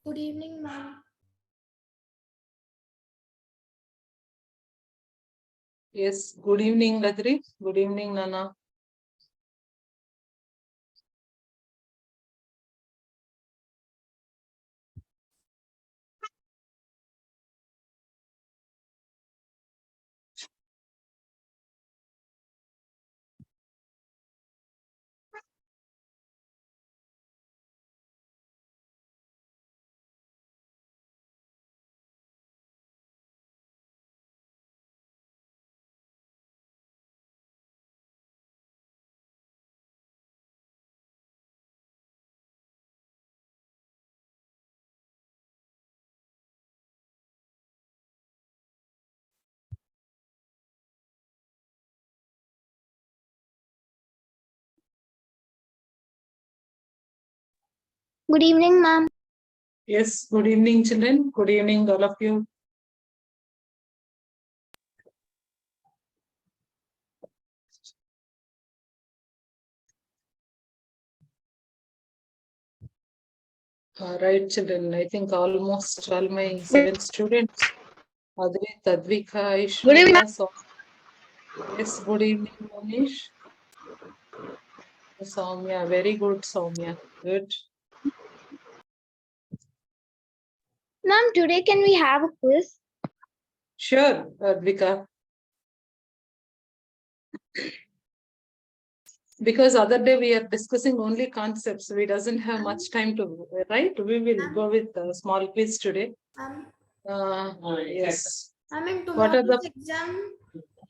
Good evening, ma'am. Yes, good evening, Ladri. Good evening, Nana. Good evening, ma'am. Yes, good evening, children. Good evening, all of you. Right, children. I think almost all my 7 students. Adrit, Advika, Aishwarya. So, yes, good evening, Manish. Soumya, very good, Soumya. Good. Ma'am, today can we have a quiz? Sure, Advika. Because other day we are discussing only concepts. We doesn't have much time to, right? We will go with a small quiz today. Yes. I mean, What are tomorrow's the exam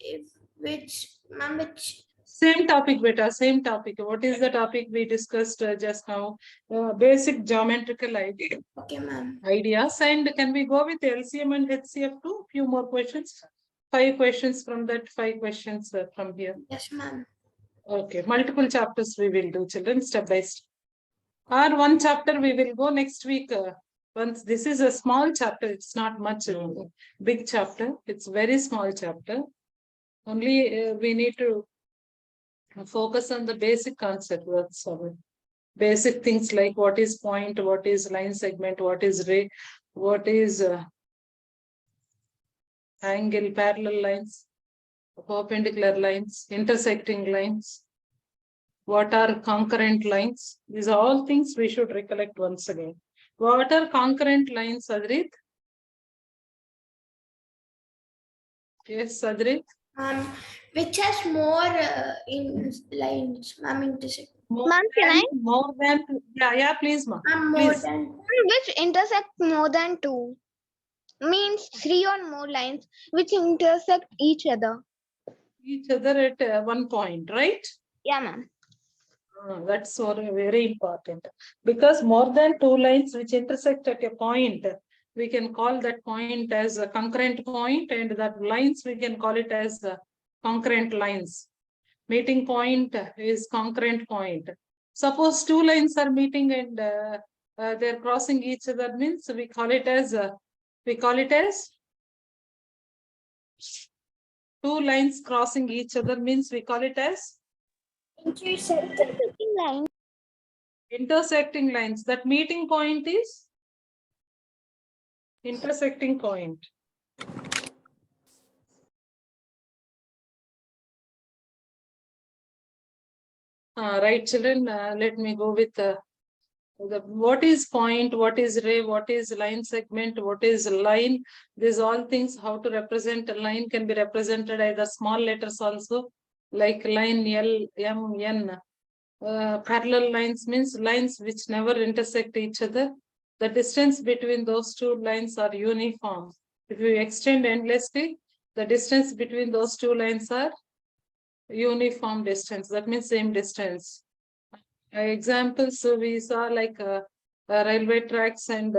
is which, ma'am, which? same topic, beta, same topic. What is the topic we discussed just now? Basic geometrical ideas. Okay, ma'am. And can we go with LCM and HCF too? Few more questions. 5 questions from that, 5 questions from here. Yes, ma'am. Okay, multiple chapters we will do, children, step by step. Or one chapter we will go next week. Once this is a small chapter, it's not much big chapter. It's very small chapter. Only we need to focus on the basic concept. That's all. Basic things like what is point, what is line segment, what is ray, what is angle, parallel lines, perpendicular lines, intersecting lines. What are concurrent lines? These are all things we should recollect once again. What are concurrent lines, Adrit? Yes, Adrit. Which has more in lines, ma'am, intersect. Ma'am, can I? More than, yeah, please, ma'am. More Please. than. Which intersect more than 2 means 3 or more lines which intersect each other. Each other at one point, right? Yeah, ma'am. That's very important. Because more than 2 lines which intersect at a point, we can call that point as a concurrent point, and that lines we can call it as concurrent lines. Meeting point is concurrent point. Suppose 2 lines are meeting and they're crossing each other, means we call it as 2 lines crossing each other, means we call it as Intersecting lines. intersecting lines. That meeting point is intersecting point. Right, children, let me go with what is point, what is ray, what is line segment, what is line. These all things, how to represent a line can be represented either small letters also, like line L, M, N. Parallel lines means lines which never intersect each other. The distance between those 2 lines are uniform. If you extend endlessly, the distance between those 2 lines are uniform distance. That means same distance. Examples we saw like railway tracks and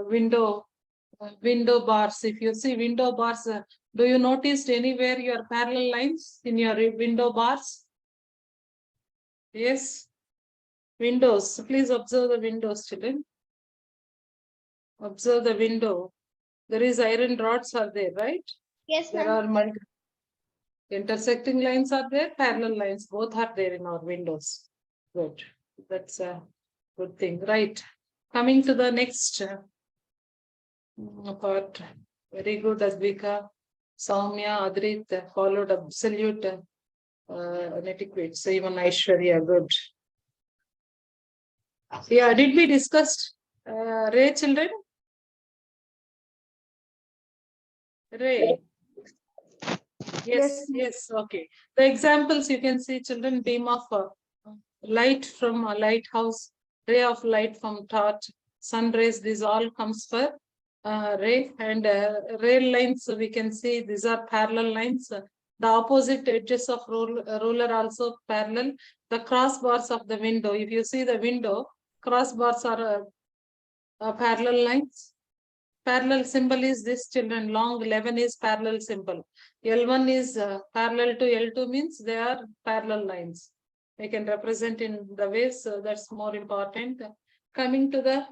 window bars. If you see window bars, do you notice anywhere your parallel lines in your window bars? Yes. Windows. Please observe the windows, children. Observe the window. There is iron rods are there, right? Yes, there are multiple intersecting lines are there, parallel lines, both are there in our windows. Good. That's a good thing, right? Coming to the next part. Very good, Advika. Soumya, Adrit followed absolute adequate. So even Aishwarya, good. Yeah, did we discuss Ray, children? Ray. Yes, okay. The examples you can see, children, beam of light from a lighthouse, ray of light from torch, sun rays, this all comes for ray, and rail lines, we can see these are parallel lines. The opposite edges of ruler also parallel. The crossbars of the window, if you see the window, crossbars are parallel lines. Parallel symbol is this, children. Long 11 is parallel symbol. L1 is parallel to L2 means they are parallel lines. I can represent in the ways, so that's more important. Coming to the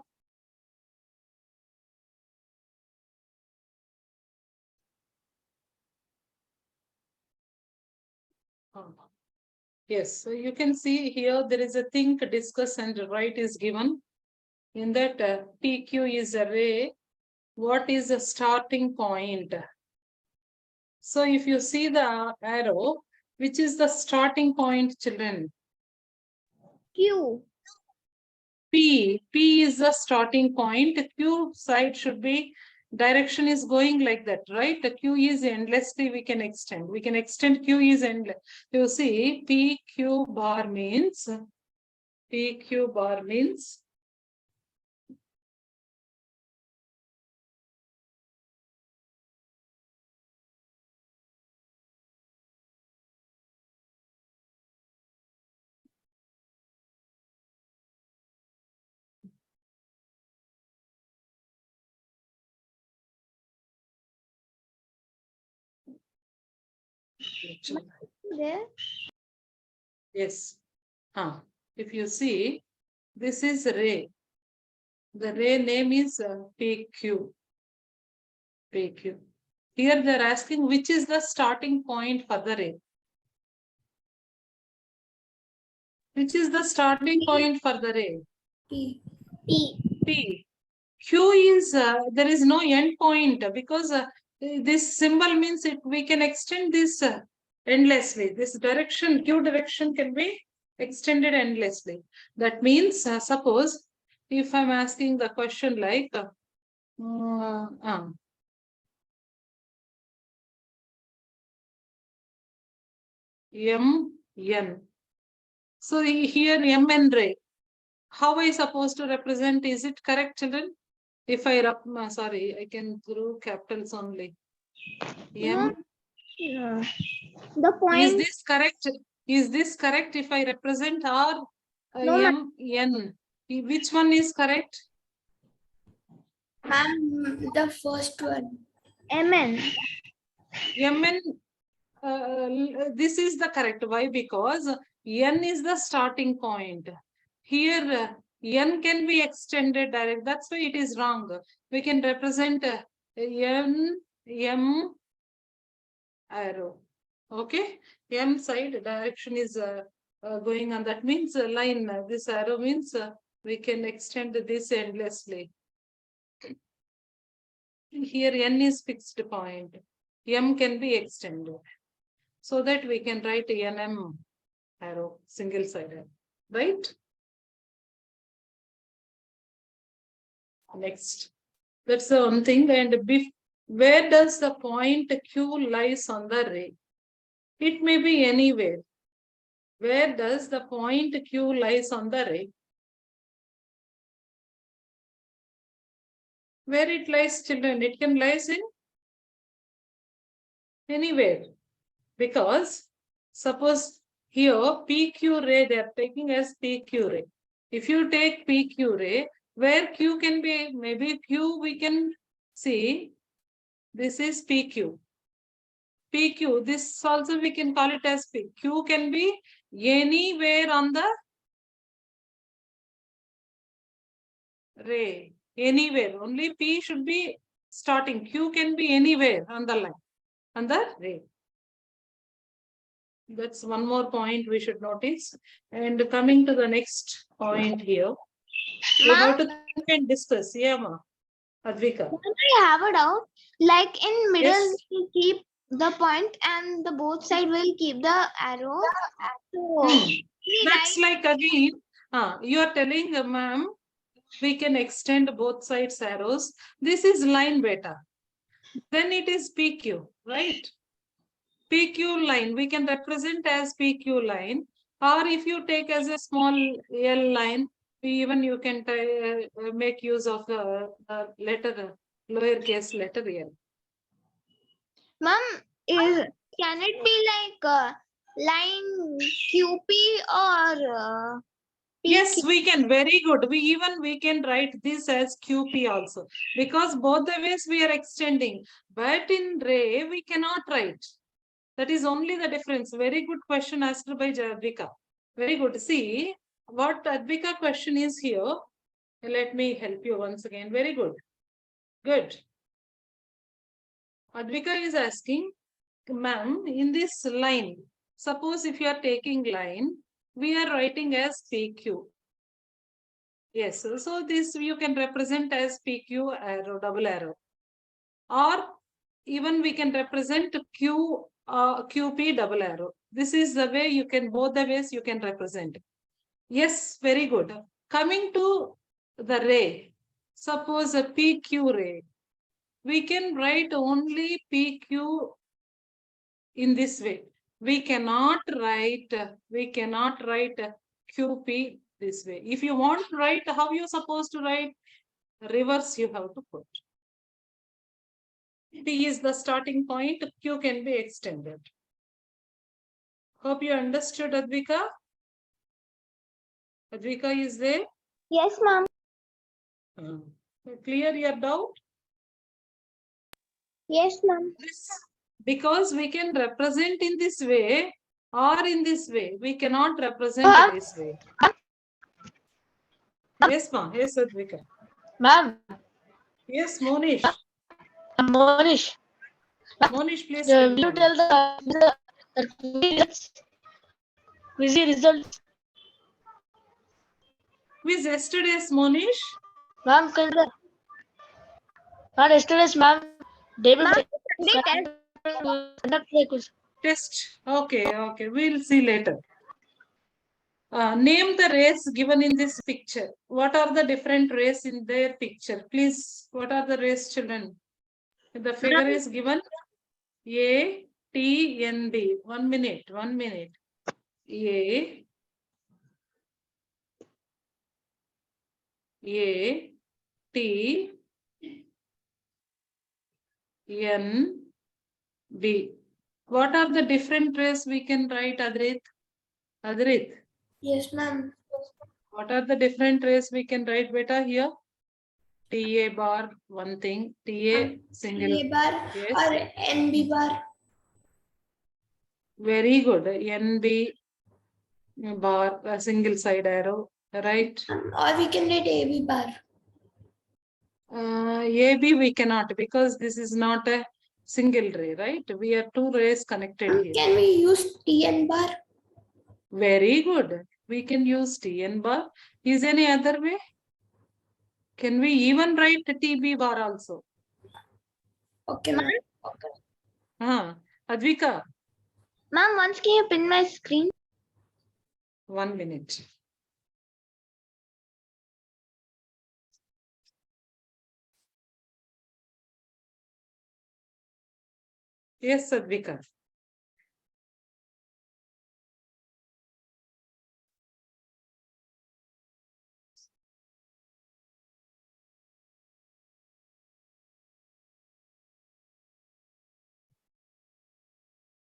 yes, so you can see here there is a think, discuss, and write is given. In that PQ is a ray. What is the starting point? So if you see the arrow, which is the starting point, children? Q. P is the starting point. Q side should be, direction is going like that, right? The Q is endlessly, we can extend. We can extend Q is endless. You see, PQ bar means, PQ bar means, There. yes. If you see, this is ray. The ray name is PQ. PQ. Here they're asking which is the starting point for the ray. Which is the starting point for the ray? P. P. Q is, there is no end point because this symbol means we can extend this endlessly. This direction, Q direction can be extended endlessly. That means, suppose if I'm asking the question like, M, N. So here M and ray. How I supposed to represent? Is it correct, children? If I sorry, I can do capitals only. M. No. The point. Is this correct? Is this correct if I represent or No, M, N? Which one is correct? The first one. MN. MN, this is the correct. Why? Because N is the starting point. Here, N can be extended direct. That's why it is wrong. We can represent N, M, arrow. Okay, M side direction is going on. That means line. This arrow means we can extend this endlessly. Here N is fixed point. M can be extended. So that we can write NM arrow, single sided, right? Next. That's the one thing. And where does the point Q lies on the ray? It may be anywhere. Where does the point Q lies on the ray? Where it lies, children? It can lies in anywhere. Because suppose here PQ ray, they are taking as PQ ray. If you take PQ ray, where Q can be, maybe Q we can see, this is PQ. PQ, this also we can call it as P. Q can be anywhere on the ray, anywhere. Only P should be starting. Q can be anywhere on the line, on the ray. That's one more point we should notice. And coming to the next point here. About Ma'am, you can discuss. Yeah, ma. Advika. I have a doubt. Like in middle, Yes. we keep the point and the both side will keep the arrow. So we That's write like again, you are telling, ma'am, we can extend both sides arrows. This is line beta. Then it is PQ, right? PQ line, we can represent as PQ line. Or if you take as a small L line, even you can make use of the letter, lowercase letter L. Ma'am, can it be like line QP or Yes, PQ? we can. Very good. We can write this as QP also, because both the ways we are extending. But in ray, we cannot write. That is only the difference. Very good question asked by Advika. Very good. See, what Advika question is here. Let me help you once again. Very good. Good. Advika is asking, ma'am, in this line, suppose if you are taking line, we are writing as PQ. Yes, so this you can represent as PQ arrow, double arrow. Or even we can represent QP double arrow. This is the way you can, both the ways you can represent. Yes, very good. Coming to the ray, suppose a PQ ray, we can write only PQ in this way. We cannot write QP this way. If you want to write, how you supposed to write? Reverse you have to put. P is the starting point, Q can be extended. Hope you understood, Advika. Advika is there? Yes, ma'am. Clear your doubt? Yes, ma'am. Because we can represent in this way or in this way. We cannot represent this way. Yes, ma'am. Yes, Advika. Ma'am. Yes, Monish. Monish. Monish, please Will tell you tell the results? Quiz yesterday's, Monish? Ma'am, not yesterday's, ma'am. Day Ma'am, test. Okay. We'll see later. Name the rays given in this picture. What are the different rays in their picture? Please, what are the rays, children? The figure is given A, T, N, B. 1 minute. A, T, N, B. What are the different rays we can write, Adrit? Yes, ma'am. What are the different rays we can write, beta, here? TA bar, one thing. TA single. A bar yes. or NB bar. Very good. NB bar, a single side arrow, right? Or we can write AB bar. AB we cannot, because this is not a single ray, right? We have two rays connected here. Can we use TN bar? Very good. We can use TN bar. Is any other way? Can we even write TB bar also? Okay, ma'am. Advika. Ma'am, once can you pin my screen? 1 minute. Yes, Advika.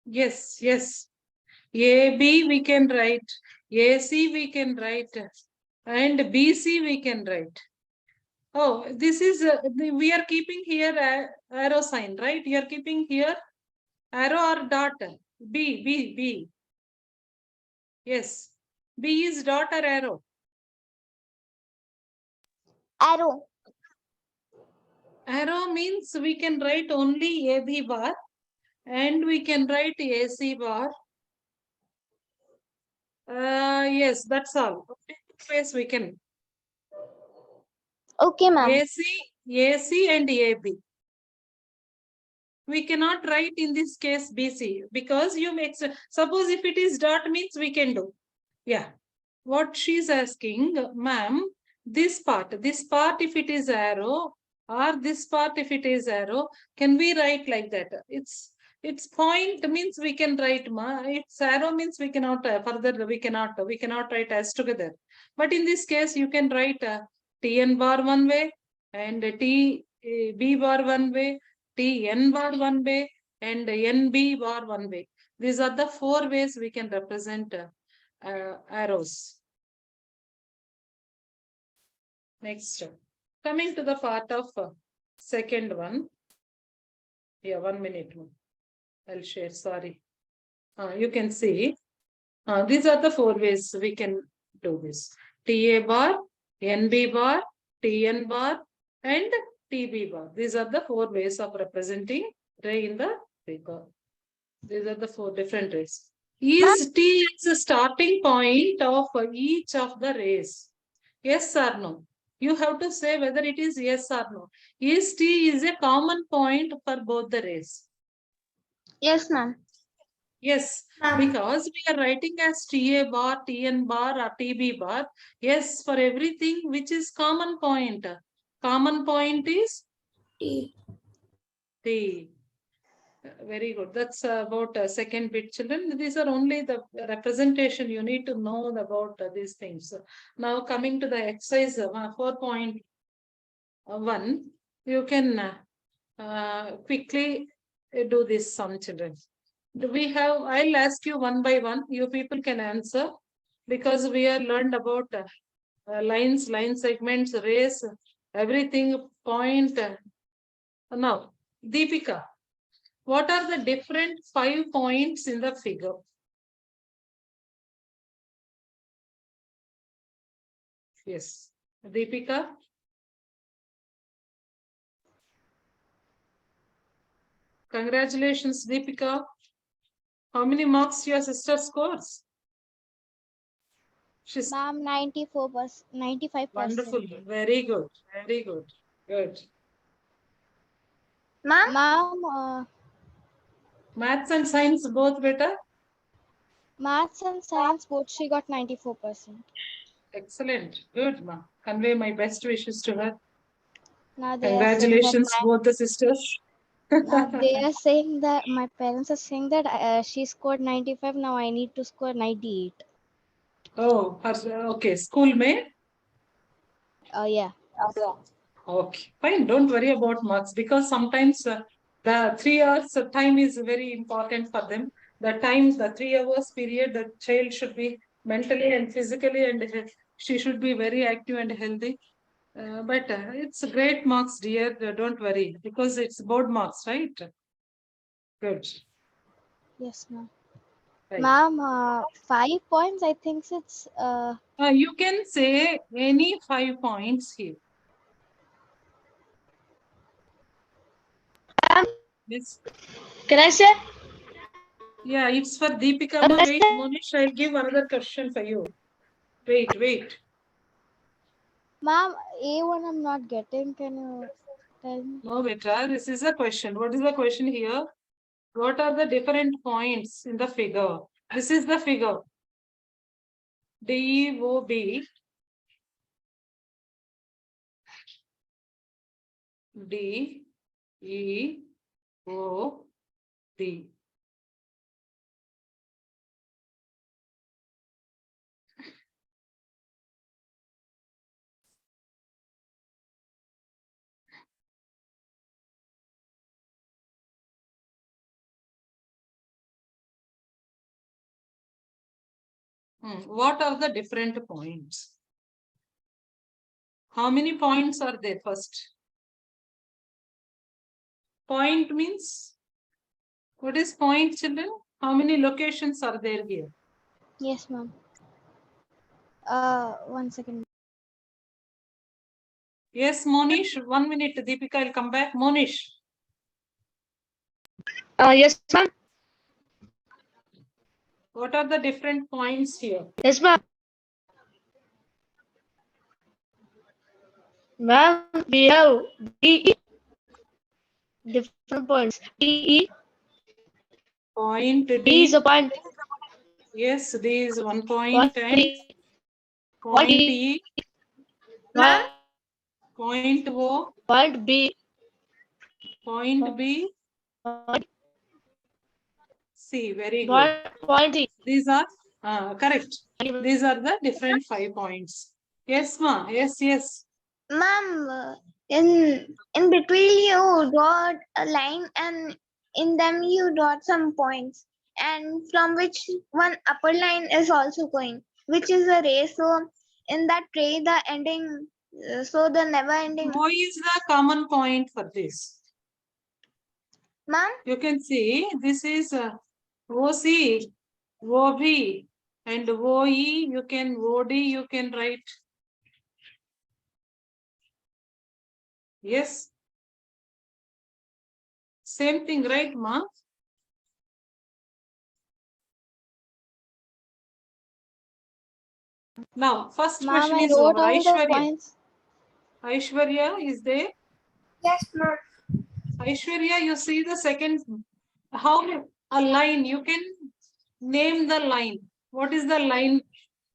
Yes. AB we can write, AC we can write, and BC we can write. Oh, this is, we are keeping here arrow sign, right? You are keeping here arrow or dot? B. Yes. B is dot or arrow? Arrow. Arrow means we can write only AB bar and we can write AC bar. Yes, that's all. Yes, we can. Okay, ma'am. AC and AB. We cannot write in this case BC because you make, suppose if it is dot means we can do. Yeah. What she's asking, ma'am, this part if it is arrow or this part if it is arrow, can we write like that? It's point means we can write, it's arrow means we cannot further, we cannot write as together. But in this case, you can write TN bar one way and TB bar one way, TN bar one way and NB bar one way. These are the 4 ways we can represent arrows. Next, coming to the part of second one. Yeah, 1 minute. I'll share. Sorry. You can see. These are the 4 ways we can do this. TA bar, NB bar, TN bar, and TB bar. These are the 4 ways of representing ray in the figure. These are the 4 different rays. Is T the starting point of each of the rays? Yes or no? You have to say whether it is yes or no. Is T is a common point for both the rays? Yes, ma'am. Yes, because we are writing as TA bar, TN bar or TB bar. Yes, for everything which is common point. Common point is T. T. Very good. That's about second bit, children. These are only the representation you need to know about these things. Now coming to the exercise 4.1, you can quickly do this sum, children. I'll ask you one by one. You people can answer because we have learned about lines, line segments, rays, everything, point. Now, Deepika. What are the different 5 points in the figure? Yes. Deepika? Congratulations, Deepika. How many marks your sister scores? She's Ma'am, 94%, 95%. wonderful. Very good. Very good. Good. Ma'am, Maths and science both better? maths and science both she got 94%. Excellent. Good, ma. Convey my best wishes to her. Now Congratulations, both the sisters. they are saying that my parents are saying that she scored 95. Now I need to score 98. Oh, okay. Schoolmate? Yeah. Okay, fine. Don't worry about marks because sometimes the 3 hours time is very important for them. The time, the 3 hours period, the child should be mentally and physically and she should be very active and healthy. But it's great marks, dear. Don't worry because it's board marks, right? Good. Yes, ma'am. Right. Ma'am, 5 points. I think it's. You can say any 5 points here. Yes. Can I say? Yeah, it's for Deepika. Wait, Monish, I'll give another question for you. Wait. Ma'am, A1 I'm not getting. Can you tell me? No, beta, this is a question. What is the question here? What are the different points in the figure? This is the figure. DOB. DEOD. What are the different points? How many points are there first? Point means, what is point, children? How many locations are there here? Yes, ma'am. 1 second. Yes, Monish, 1 minute. Deepika, I'll come back. Monish. Yes, ma'am. What are the different points here? Yes, ma'am. Ma'am, we have DE different points. DE, Point D is a D. point. Yes, D is 1 point Point and D, point point E, Ma'am, point O, point B, point B, point C. Very good. point C. These are correct. These are the different 5 points. Yes, ma. Yes, yes. ma'am, in between you dot a line and in them you dot some points and from which one upper line is also going, which is a ray. So in that ray the ending, so the never ending. O is the common point for this. Ma'am, You can see this is OC, OB, and OE. You can OD. You can write. Yes. Same thing, right, ma? Now, first ma'am, question I is wrote over. all the Aishwarya. points. Aishwarya is there? Yes, ma'am. Aishwarya, you see the second, how a line, you can name the line. What is the line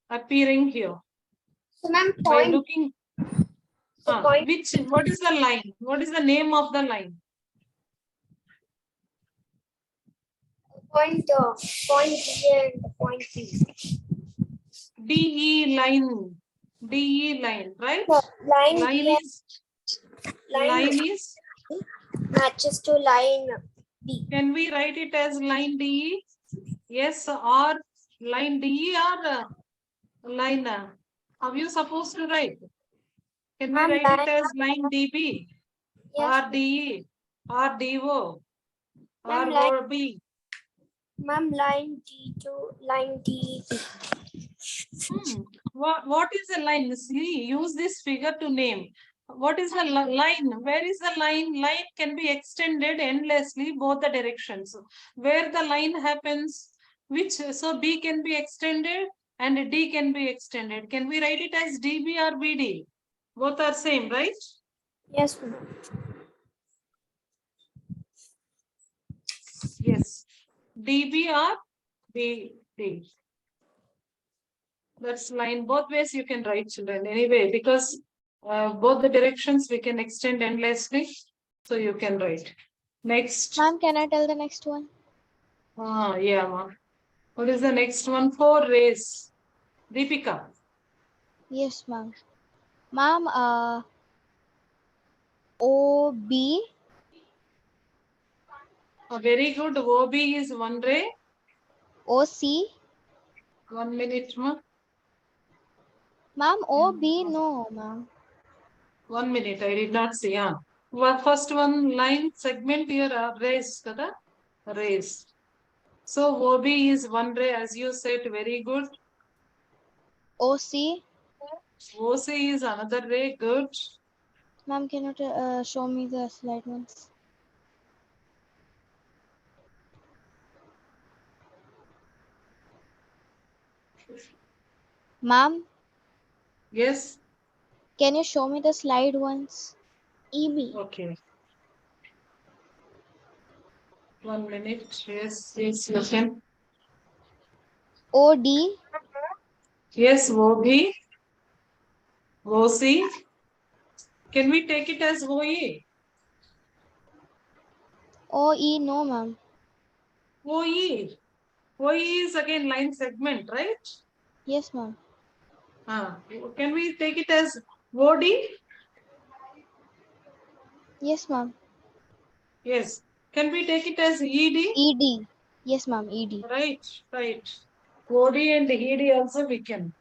appearing here? So ma'am, By point. looking, what is the line? What is the name of the line? Point D and point B. DE line. DE line, right? Line Line D is, line line is, matches to line B. can we write it as line DE? Yes, or line DE or line, how you supposed to write? Can we Ma'am, write it as line DB, yes, or DE, or DO, ma'am, or OB? ma'am, line D to line D. What is a line? See, use this figure to name. What is the line? Where is the line? Line can be extended endlessly both the directions. Where the line happens, which so B can be extended and D can be extended. Can we write it as DB or BD? Both are same, right? Yes, ma'am. Yes. DB or BD. That's line. Both ways you can write, children. Anyway, because both the directions we can extend endlessly. So you can write. Next. Ma'am, can I tell the next one? Yeah, ma. What is the next one? 4 rays. Deepika. Yes, ma'am. Ma'am, OB. Very good. OB is 1 ray. OC. 1 minute, ma. Ma'am, OB, no, ma'am. 1 minute. I did not see. Well, first one line segment here are rays, kada? Rays. So OB is 1 ray, as you said. Very good. OC. OC is another ray. Good. Ma'am, can you show me the slide once? Ma'am, Yes. can you show me the slide once? EB. Okay. 1 minute. Yes, yes, you can. OD. Yes, OB, OC. Can we take it as OE? OE, no, ma'am. OE. OE is again line segment, right? Yes, ma'am. Can we take it as OD? Yes, ma'am. Yes. Can we take it as ED? ED. Yes, ma'am. ED. Right, right. OD and ED also we can.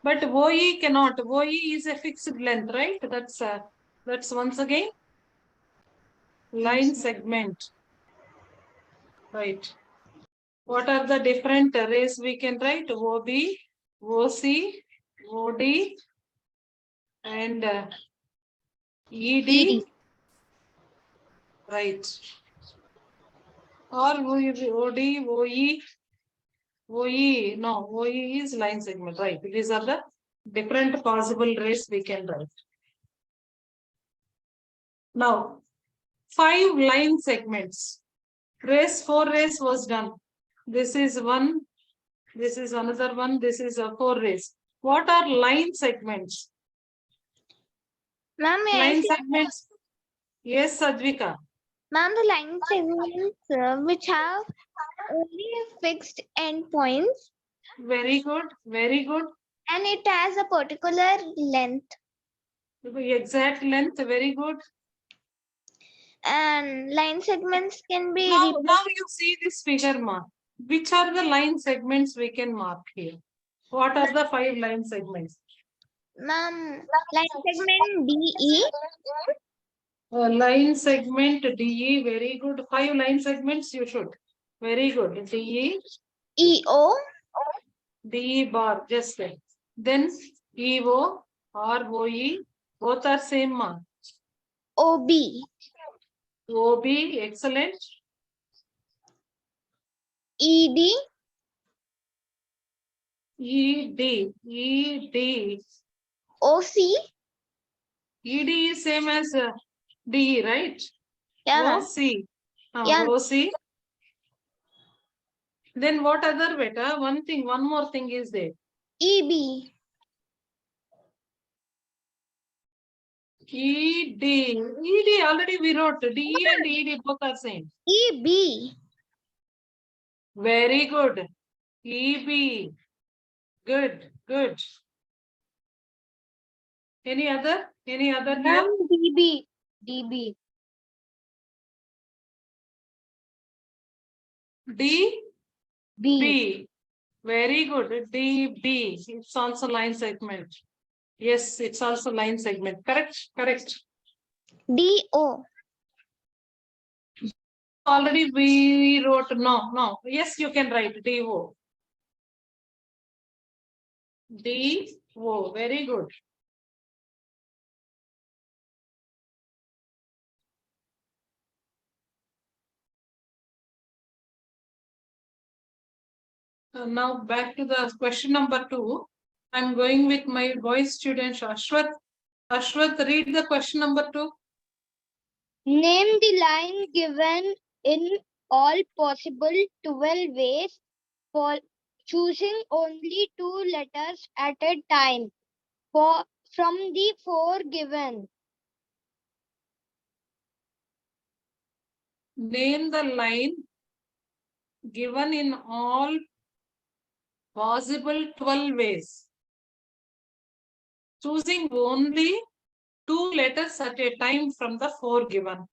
But OE cannot. OE is a fixed length, right? That's once again line Yes, segment. Right. What are the different arrays we can write? OB, OC, OD, and ED. ED. Right. Or OD, OE, OE. No, OE is line segment. Right. These are the different possible arrays we can write. Now, 5 line segments. Race 4 race was done. This is one. This is another one. This is a 4 race. What are line segments? Ma'am, may I Line say? segments. Yes, Sadvika. Ma'am, the line segments which have only fixed endpoints Very good. Very good. and it has a particular length. Exact length. Very good. And line segments can be Now you see this figure, ma. Which are the line segments we can mark here? What are the 5 line segments? ma'am, line segment DE, Line segment DE, very good. 5 line segments you should. Very good. DE, EO, DE bar, just like. Then EO, ROE, both are same mark. OB, OB, excellent. ED, ED, ED. OC. ED is same as DE, right? Yeah, ma'am. OC. Yeah. OC. Then what other beta? One more thing is there. EB, ED. ED already we wrote. DE and ED both are same. EB, Very good. EB. Good, good. Any other? Any other here? Ma'am, DB. DB. D, B. B. Very good. DB. It's also line segment. Yes, it's also line segment. Correct, correct. DO, Already we wrote no. Yes, you can write DO. DO. Very good. Now back to the question number 2. I'm going with my boy student Ashwath. Ashwath, read the question number 2. Name the line given in all possible 12 ways for choosing only 2 letters at a time from the 4 given. Name the line given in all possible 12 ways, choosing only 2 letters at a time from the 4 given.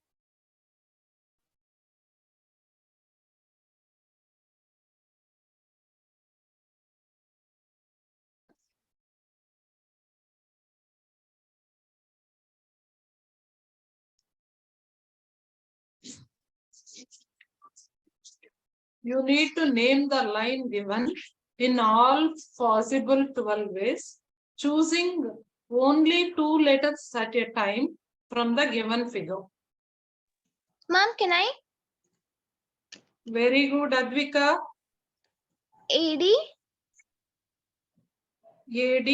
You need to name the line given in all possible 12 ways, choosing only 2 letters at a time from the given figure. ma'am, can I? Very good, Advika. AD, AD.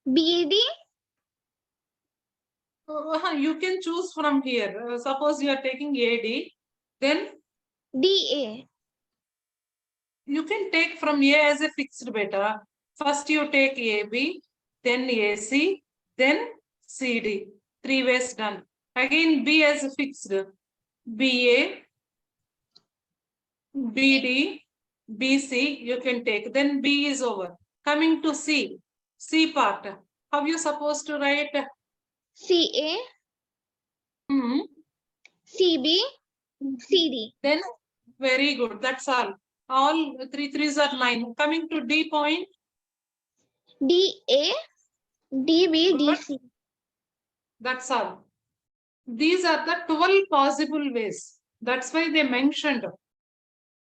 BD, You can choose from here. Suppose you are taking AD, then DA, you can take from A as a fixed beta. First you take AB, then AC, then CD. 3 ways done. Again B as a fixed. BA, BD, BC you can take. Then B is over. Coming to C. C part. How you supposed to write? CA, CB, CD. Then very good. That's all. All 3 3s are 9. Coming to D point. DA, DB, Good. DC. That's all. These are the 12 possible ways. That's why they mentioned.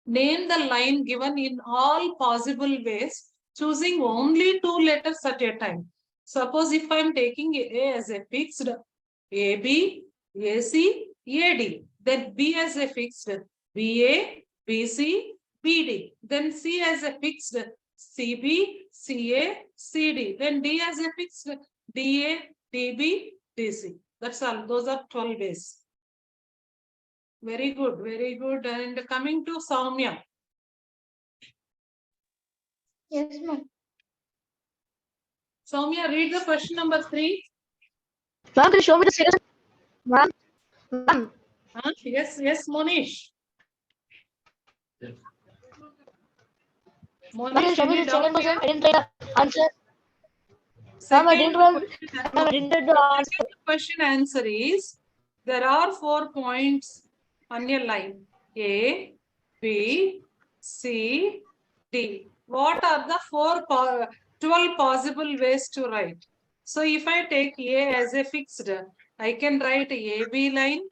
Name the line given in all possible ways, choosing only 2 letters at a time. Suppose if I'm taking A as a fixed, AB, AC, AD. Then B as a fixed, BA, BC, BD. Then C as a fixed, CB, CA, CD. Then D as a fixed, DA, DB, DC. That's all. Those are 12 ways. Very good, very good. And coming to Soumya. Yes, ma'am. Soumya, read the question number 3. Ma'am, can you show me the second? Ma'am, ma'am. Yes, Monish. Ma'am, can you show me any the doubt second question? here? I didn't write the answer. Ma'am, I didn't write the answer. Second question answer is, there are 4 points on your line. A, B, C, D. What are the 12 possible ways to write? So if I take A as a fixed, I can write AB line,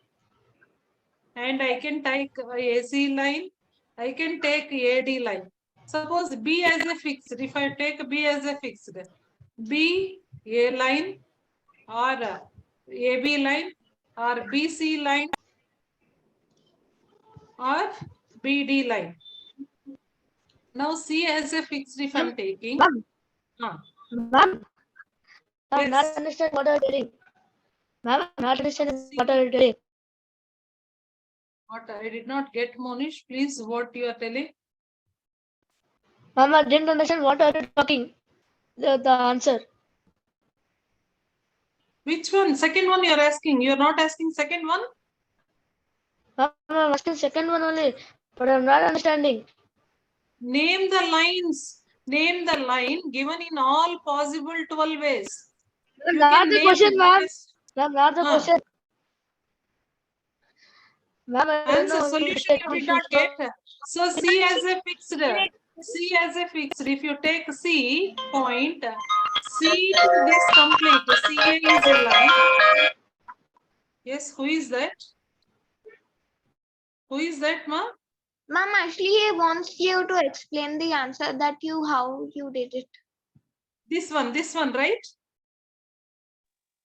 and I can take AC line. I can take AD line. Suppose B as a fixed. If I take B as a fixed, B A line or AB line or BC line or BD line. Now C as a fixed if I'm taking. Ma'am. Ma'am. I'm Yes. not understanding what I'm telling. Ma'am, I'm not understanding what I'm telling. What I did not get, Monish, please, what you are telling? Ma'am, I didn't understand what are you talking. The answer. Which one? Second one you are asking. You are not asking second one? Ma'am, I'm asking second one only, but I'm not understanding. Name the lines. Name the line given in all possible 12 ways. You Not can the name question, ma'am. this. Ma'am, not the question. Ma'am, I don't Answer know. solution you did not get. So C as a fixed. C as a fixed. If you take C point, C to this complete. CA is a line. Yes, who is that? Who is that, ma'am? Ma'am, actually, he wants you to explain the answer that how you did it. This one, right?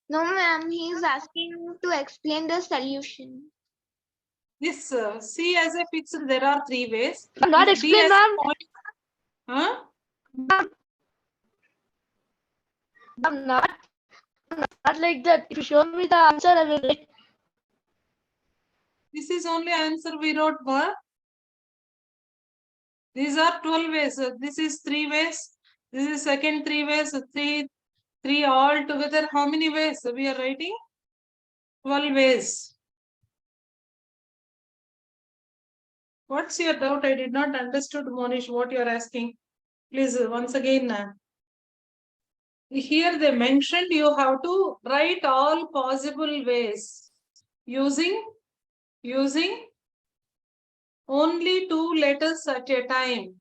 No, ma'am, he is asking to explain the solution. This C as a fixed, there are 3 ways. Not explain, ma'am. Huh? Ma'am, not like that. If you show me the answer, I will write. This is only answer we wrote, but these are 12 ways. This is 3 ways. This is second 3 ways. 3 all together. How many ways we are writing? 12 ways. What's your doubt? I did not understood, Monish, what you are asking. Please, once again. Here they mentioned you have to write all possible ways using only 2 letters at a time.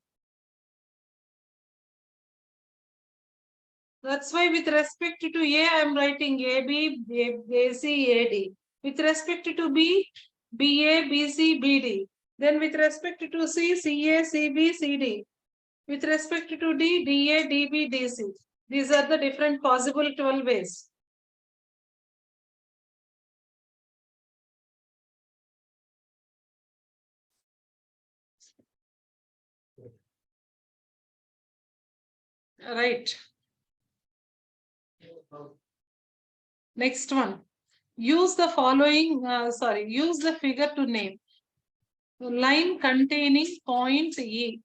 That's why with respect to A, I am writing AB, AC, AD. With respect to B, BA, BC, BD. Then with respect to C, CA, CB, CD. With respect to D, DA, DB, DC. These are the different possible 12 ways. Right. Next one. Use the following, use the figure to name. Line containing point E.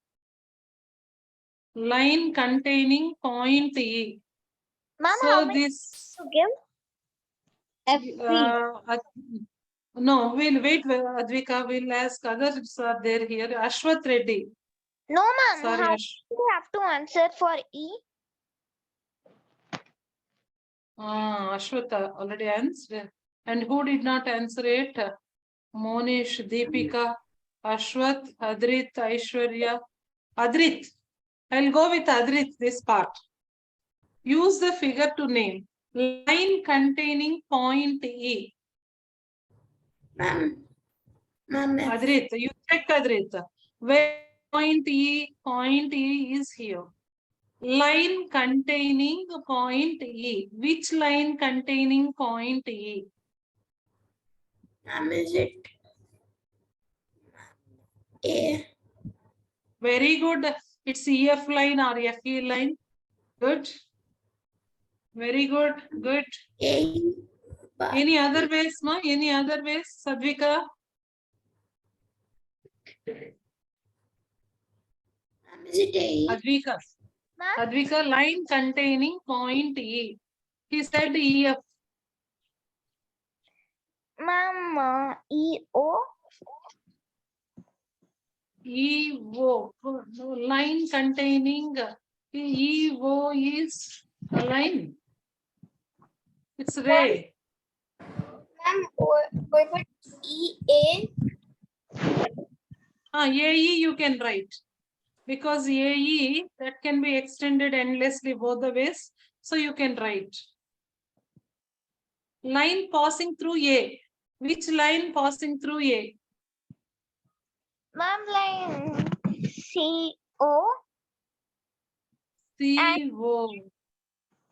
Line containing point E. Ma'am, So how many this to give? no, we'll wait, Advika, we'll ask others are there here. Ashwath Reddy. No, ma'am. Sorry, How you have to answer for E? Ashwath already answered. And who did not answer it? Monish, Deepika, Ashwath, Adrit, Aishwarya. Adrit. I'll go with Adrit this part. Use the figure to name. Line containing point E. Ma'am. Adrit, you check Adrit. Where point E is here. Line containing point E. Which line containing point E? Is it A? Very good. It's EF line or FE line. Good. Very good. Good. A. Any other ways, ma? Any other ways, Sadvika? Advika. Ma'am? Advika, line containing point E. He said EF. Ma'am, EO. EO. No, line containing EO is a line. It's ray. Ma'am, what about EA? AE you can write. Because AE, that can be extended endlessly both the ways. So you can write. Line passing through A. Which line passing through A? Ma'am, line CO CO.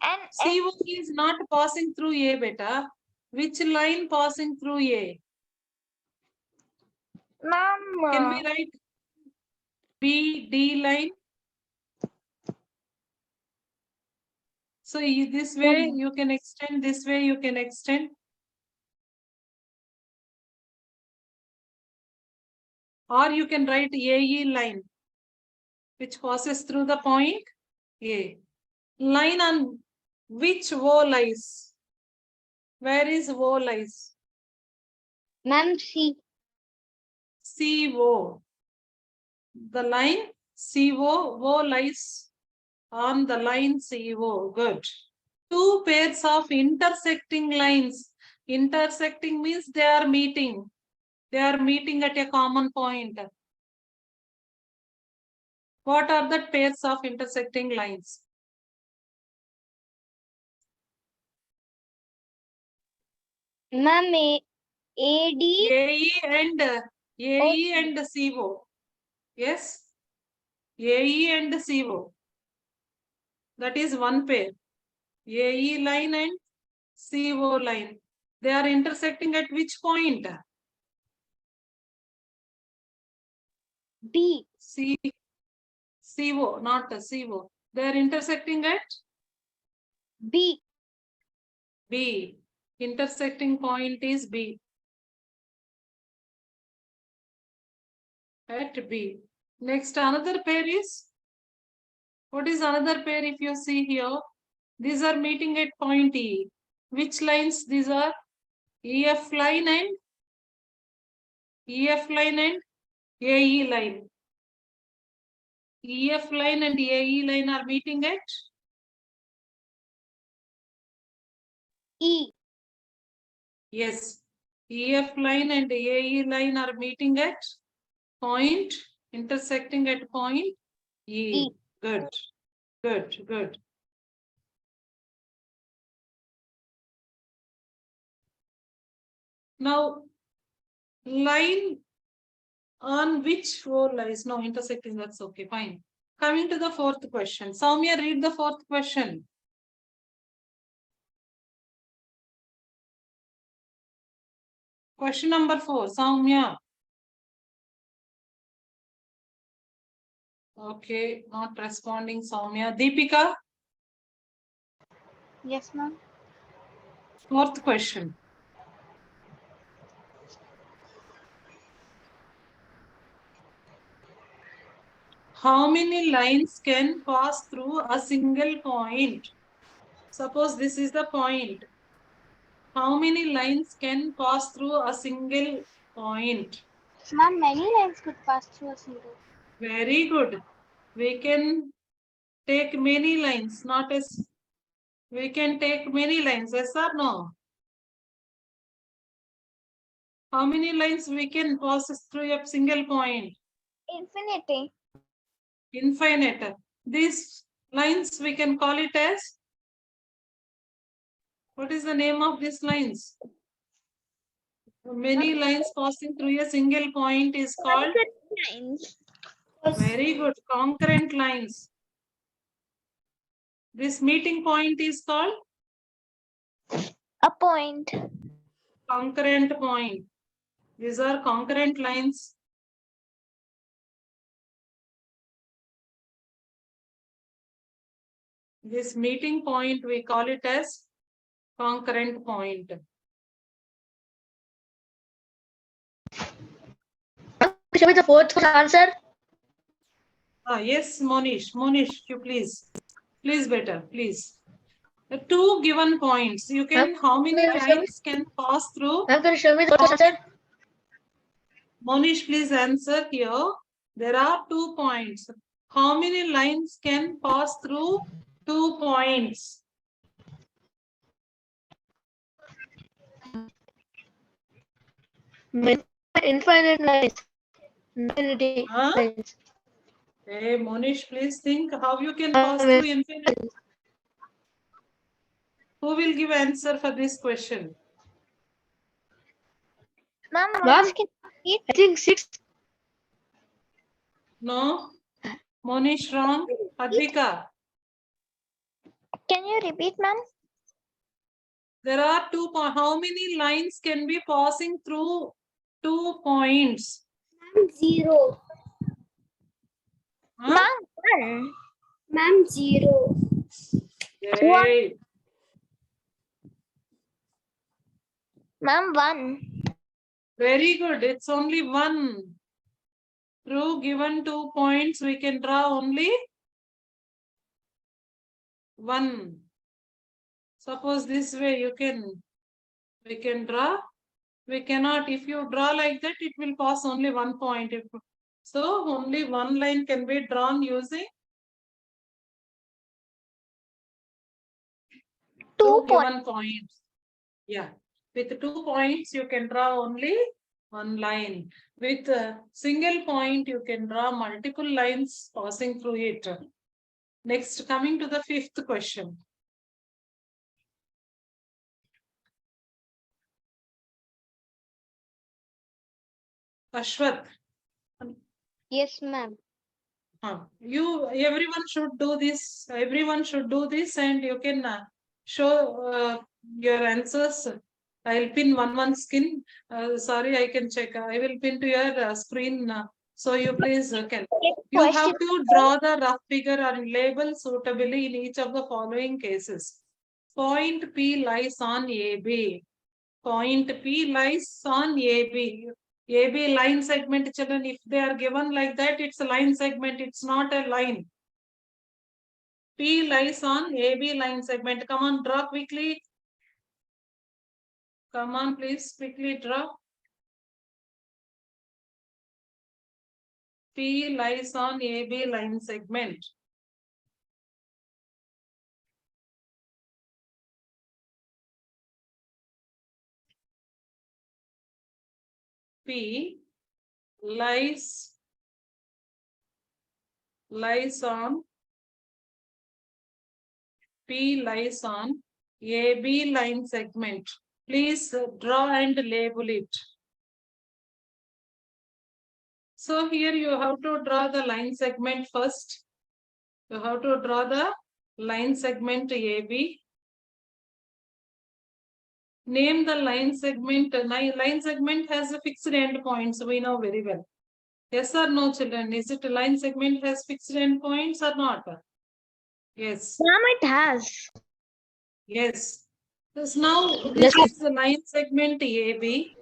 and CO is not passing through A, beta. Which line passing through A? Can Ma'am, we write BD line? So this way you can extend, this way you can extend. Or you can write AE line, which passes through the point A. Line on which O lies? Where is O lies? Ma'am, C. CO. The line CO, O lies on the line CO. Good. Two pairs of intersecting lines. Intersecting means they are meeting. They are meeting at a common point. What are the pairs of intersecting lines? Ma'am, AD. AE and CO. Yes. AE and CO. That is one pair. AE line and CO line. They are intersecting at which point? B. CO, not CO. They are intersecting at B. B. Intersecting point is B. At B. Next, another pair is, what is another pair if you see here? These are meeting at point E. Which lines these are? EF line and AE line. EF line and AE line are meeting at E. Yes. EF line and AE line are meeting at point, intersecting at point E. Good. Good. Good. Now, line on which O lies? No, intersecting, that's okay, fine. Coming to the fourth question. Soumya, read the fourth question. Question number 4, Soumya. Okay, not responding, Soumya. Deepika, yes, ma'am. fourth question. How many lines can pass through a single point? Suppose this is the point. How many lines can pass through a single point? Ma'am, many lines could pass through a single. Very good. We can take many lines, not as we can take many lines, yes or no? How many lines we can pass through a single point? Infinity. Infinite. These lines we can call it as, what is the name of these lines? Many lines passing through a single point is called? Lines. Very good. Concurrent lines. This meeting point is called? A point. Concurrent point. These are concurrent lines. This meeting point we call it as concurrent point. show me the fourth answer? Yes, Monish, you please better, please. The two given points, you can, how many lines can pass through? Ma'am, can you show me the fourth answer? Monish, please answer here. There are 2 points. How many lines can pass through 2 points? Infinite lines. Infinity lines. Hey, Monish, please think how you can pass through infinite. Who will give answer for this question? Ma'am, I think 6. No? Monish wrong? Advika? Can you repeat, ma'am? There are 2 points. How many lines can be passing through 2 points? 0. Huh? Ma'am, 1. Ma'am, 0. Hey. Ma'am, 1. Very good. It's only 1. Through given 2 points, we can draw only 1. Suppose this way we can draw. We cannot, if you draw like that, it will pass only 1 point. So only 1 line can be drawn using 2 given points. Yeah. With 2 points, you can draw only 1 line. With a single point, you can draw multiple lines passing through it. Next, coming to the 5th question. Ashwath. Yes, ma'am. Everyone should do this. Everyone should do this, and you can show your answers. I'll pin one skin. Sorry, I can check. I will pin to your screen. So you please can. You have to draw the rough figure and label suitably in each of the following cases. Point P lies on AB. Point P lies on AB. AB line segment, children, if they are given like that, it's a line segment, it's not a line. P lies on AB line segment. Come on, draw quickly. Come on, please, quickly draw. P lies on AB line segment. P lies on P lies on AB line segment. Please draw and label it. So here you have to draw the line segment first. You have to draw the line segment AB. Name the line segment. Line segment has a fixed endpoints. We know very well. Yes or no, children? Is it a line segment has fixed endpoints or not? Yes. Ma'am, it has. Yes. Now this is the line segment AB.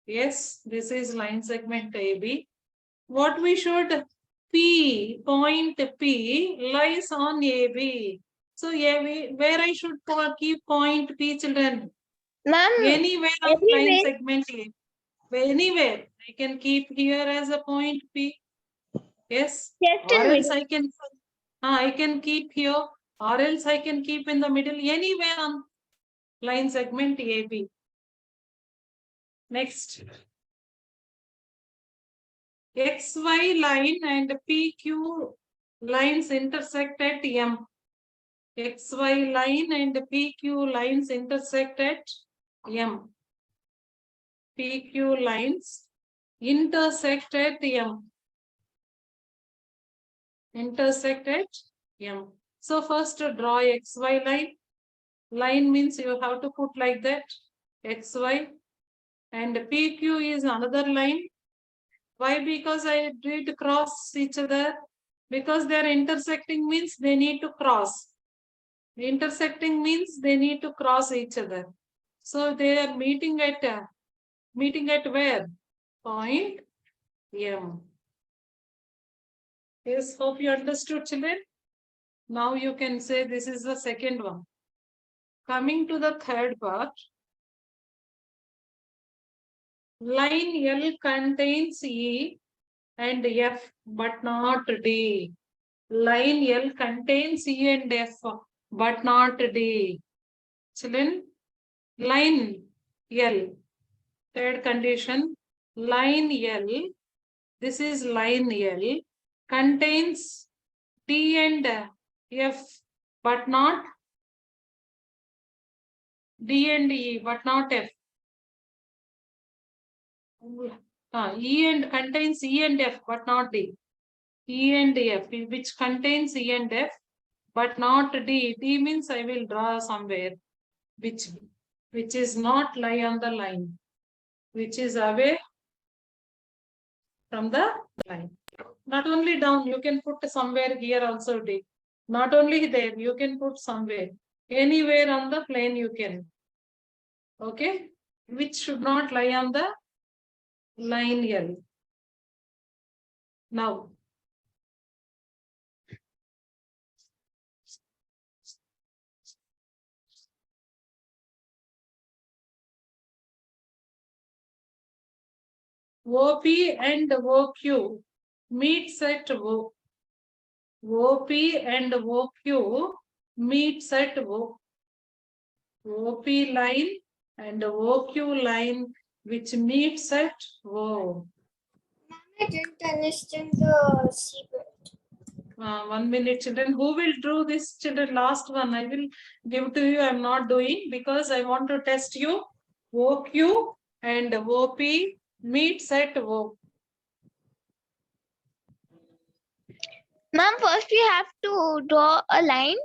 Yes, this is line segment AB. What we should point P lies on AB. So AB, where I should keep point P, children? Ma'am, anywhere on line segment A. Anywhere I can keep here as a point P. Yes. Or else I can keep here, or else I can keep in the middle, anywhere on line segment AB. Next. XY line and PQ lines intersect at M. XY line and PQ lines intersect at M. PQ lines intersect at M. Intersect at M. So first draw XY line. Line means you have to put like that. XY. And PQ is another line. Why? Because I did cross each other. Because they are intersecting means they need to cross. Intersecting means they need to cross each other. So they are meeting at where? Point M. Yes, hope you understood, children. Now you can say this is the second one. Coming to the third part, line L contains E and F but not D. Line L contains E and F but not D. Children, line L, third condition, line L, this is line L, contains D and F but not D and E but not F. E and contains E and F but not D. E and F, which contains E and F but not D. D means I will draw somewhere which is not lie on the line, which is away from the line. Not only down, you can put somewhere here also D. Not only there, you can put somewhere. Anywhere on the plane you can. Okay? Which should not lie on the line L. Now, OP and OQ meets at O. OP and OQ meets at O. OP line and OQ line which meets at O. I didn't understand the C bit. 1 minute, children. Who will do this, children? Last one I will give to you. I am not doing because I want to test you. OQ and OP meets at O. Ma'am, first we have to draw a line.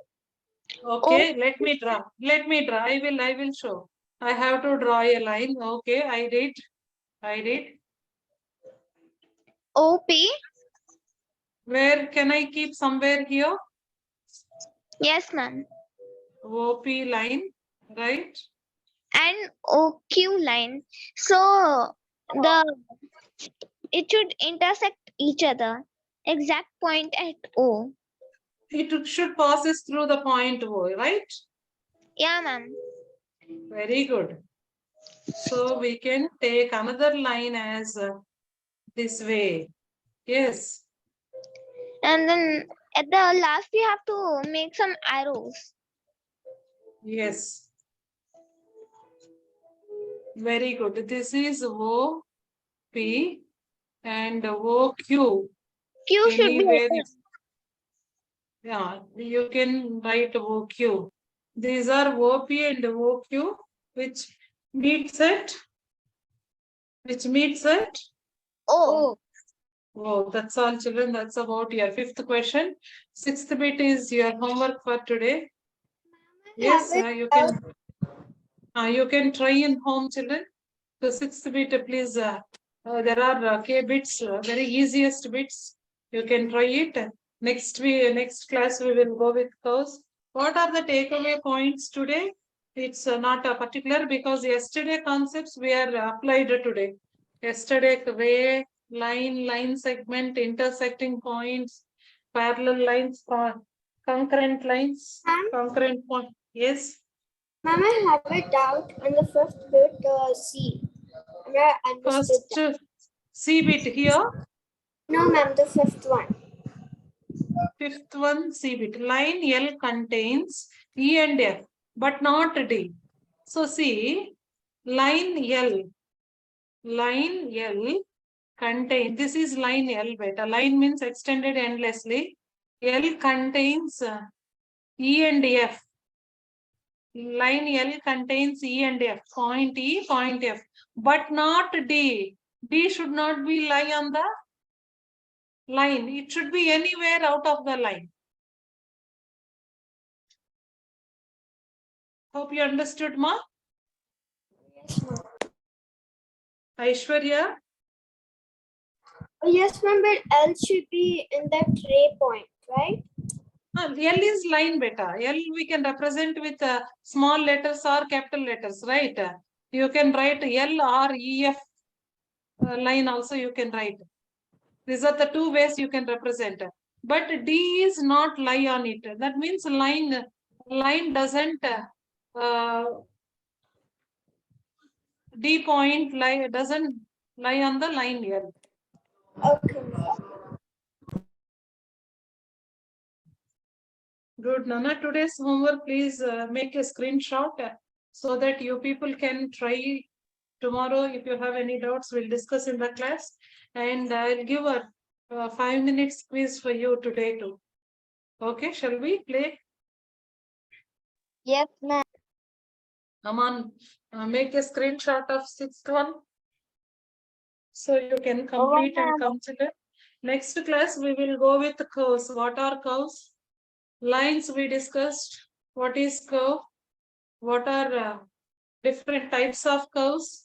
Okay, let me draw. Let me draw. I will show. I have to draw a line. Okay, I did. OP. Where can I keep somewhere here? Yes, ma'am. OP line, right? And OQ line. So it should intersect each other. Exact point at O. It should passes through the point O, right? Yeah, ma'am. Very good. So we can take another line as this way. Yes. And then at the last we have to make some arrows. Yes. Very good. This is OP and OQ. Q should be Anywhere, open. yeah, you can write OQ. These are OP and OQ, which meets at O. Oh, that's all, children. That's about your fifth question. Sixth bit is your homework for today. Yes, you can try in home, children. The sixth bit, please. There are K bits, very easiest bits. You can try it. Next class we will go with those. What are the takeaway points today? It's not a particular because yesterday concepts we are applied today. Yesterday ray, line segment, intersecting points, parallel lines, concurrent lines, concurrent point. Yes. Ma'am, I have a doubt on the fifth bit, C. I understood First C bit here. No, ma'am, the fifth one. Fifth one, C bit. Line L contains E and F, but not D. So see, line L contains, this is line L beta. Line means extended endlessly. L contains E and F. Line L contains E and F, point E, point F, but not D. D should not be lie on the line. It should be anywhere out of the line. Hope you understood, ma? Yes, ma'am. Aishwarya? Yes, ma'am, but L should be in that ray point, right? L is line beta. L we can represent with small letters or capital letters, right? You can write L or EF line also you can write. These are the two ways you can represent. But D is not lie on it. That means line doesn't D point doesn't lie on the line here. Okay. Good, Nana. Today's homework, please make a screenshot so that you people can try tomorrow. If you have any doubts, we'll discuss in the class. And I'll give a 5 minutes quiz for you today too. Okay, shall we play? Yes, ma'am. Come on, make a screenshot of sixth one so you can complete and consider. Next class, we will go with curves. What are curves? Lines we discussed. What is curve? What are different types of curves?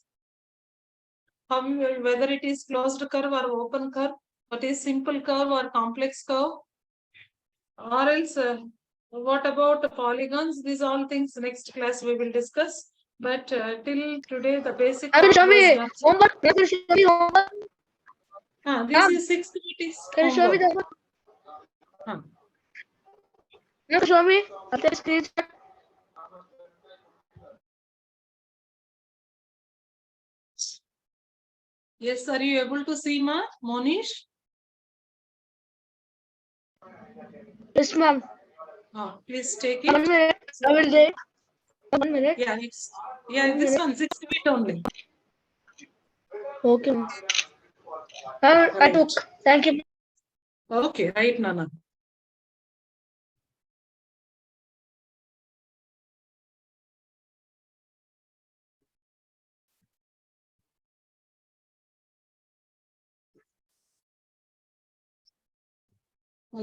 Whether it is closed curve or open curve? What is simple curve or complex curve? Or else, what about the polygons? These all things next class we will discuss. But till today, the basic. Can you show me homework? Can you show me homework? This is 6th meeting. Can you show me the Huh. Can you show me? I'll take a screenshot. Yes, are you able to see, ma? Monish? Yes, ma'am. Please take 1 it. minute. I will take 1 minute. Yeah, this one 6 feet only. Okay, ma'am. I took. Thank you. Okay, right, Nana.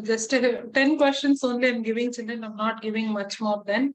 Just 10 questions only I'm giving, children. I'm not giving much more than.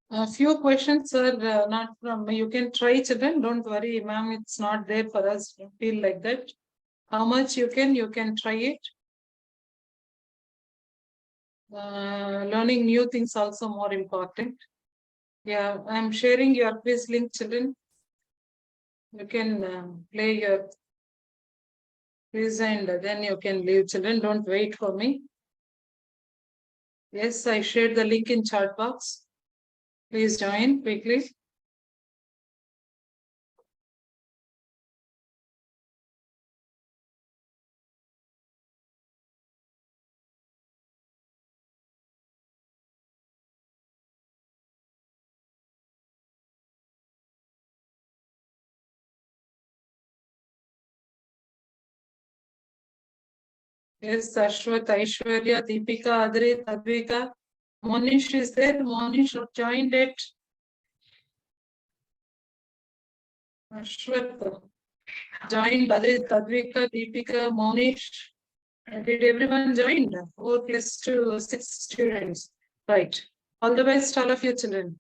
A few questions are not from, you can try, children. Don't worry, ma'am, it's not there for us to feel like that. How much you can try it. Learning new things also more important. Yeah, I'm sharing your quiz link, children. You can play your quiz and then you can leave, children. Don't wait for me. Yes, I shared the link in chat box. Please join quickly. Yes, Ashwath, Aishwarya, Deepika, Adrit, Advika. Monish is there. Monish joined it. Ashwath joined. Adrit, Advika, Deepika, Monish. Did everyone join? 4 plus 2, 6 students. Right. All the best, all of you children.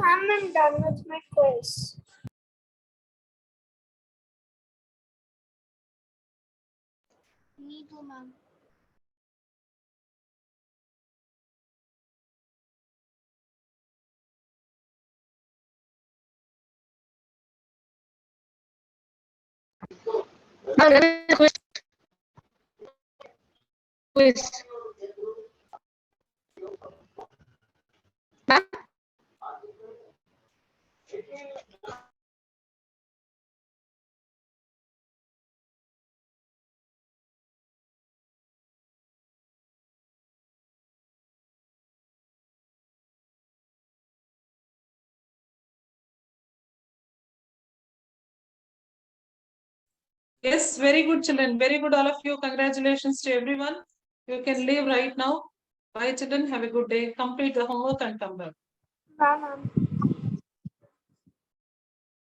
Ma'am, I'm done with my quiz. Me too, ma'am. Quiz. Ma'am? Yes, very good, children. Very good, all of you. Congratulations to everyone. You can leave right now. Bye, children. Have a good day. Complete the homework and come back. Bye, ma'am.